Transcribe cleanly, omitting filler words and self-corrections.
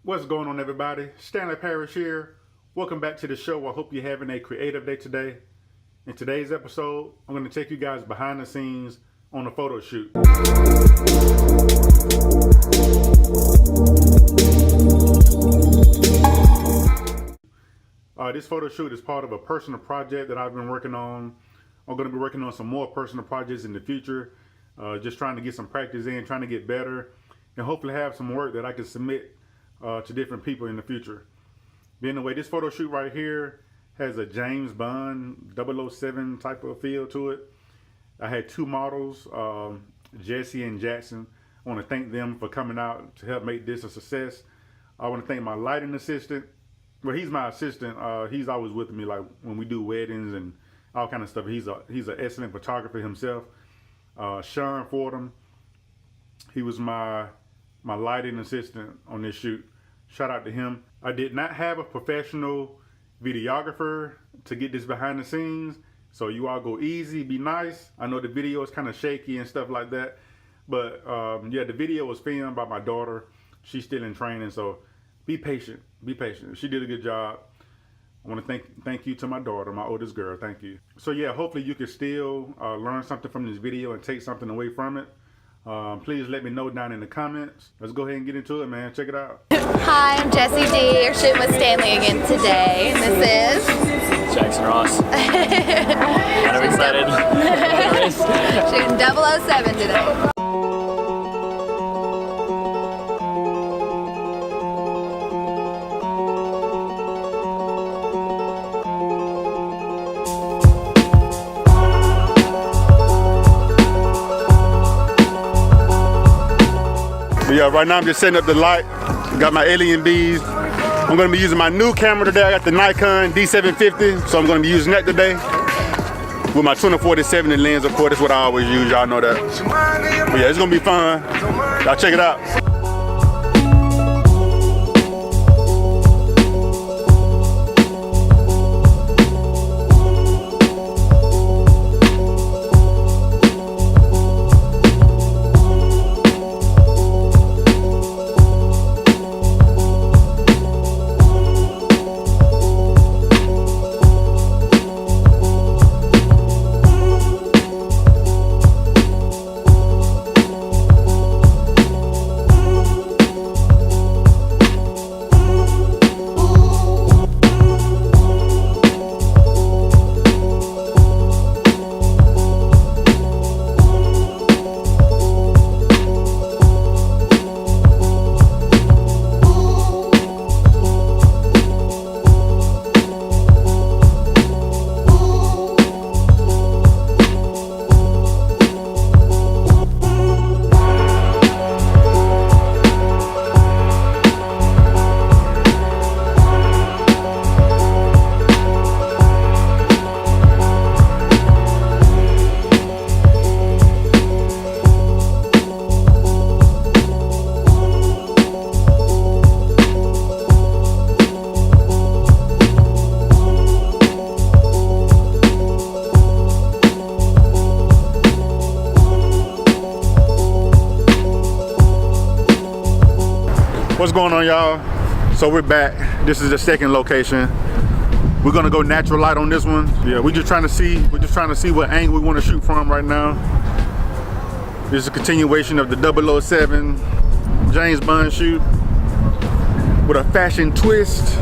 What's going on, everybody? Stanley Parrish here. Welcome back to the show. I hope you're having a creative day today. In today's episode, I'm going to take you guys behind the scenes on a photo shoot. This photo shoot is part of a personal project that I've been working on. I'm going to be working on some more personal projects in the future. Just trying to get some practice in, trying to get better, and hopefully have some work that I can submit to different people in the future. But anyway, this photo shoot right here has a James Bond 007 type of feel to it. I had two models, Jesse and Jackson. I want to thank them for coming out to help make this a success. I want to thank my lighting assistant. Well, he's my assistant. He's always with me, like when we do weddings and all kind of stuff. He's an excellent photographer himself. Shawn Fordham. He was my lighting assistant on this shoot. Shout out to him. I did not have a professional videographer to get this behind the scenes, so you all go easy, be nice. I know the video is kind of shaky and stuff like that, but yeah, the video was filmed by my daughter. She's still in training, so be patient. Be patient. She did a good job. I want to thank you to my daughter, my oldest girl. Thank you. So yeah, hopefully you can still learn something from this video and take something away from it. Please let me know down in the comments. Let's go ahead and get into it, man. Check it out. Hi, I'm Jessie D. You're shooting with Stanley again today. And this is Jackson Ross. Kind of excited. shooting 007 today. Yeah, right now I'm just setting up the light. Got my alien bees. I'm gonna be using my new camera today. I got the Nikon D750, so I'm gonna be using that today. With my 20-40-70 lens, of course, that's what I always use, y'all know that. But yeah, it's gonna be fun. Y'all check it out. What's going on, y'all? So we're back. This is the second location. We're gonna go natural light on this one. Yeah, we're just trying to see what angle we want to shoot from right now. This is a continuation of the 007 James Bond shoot with a fashion twist.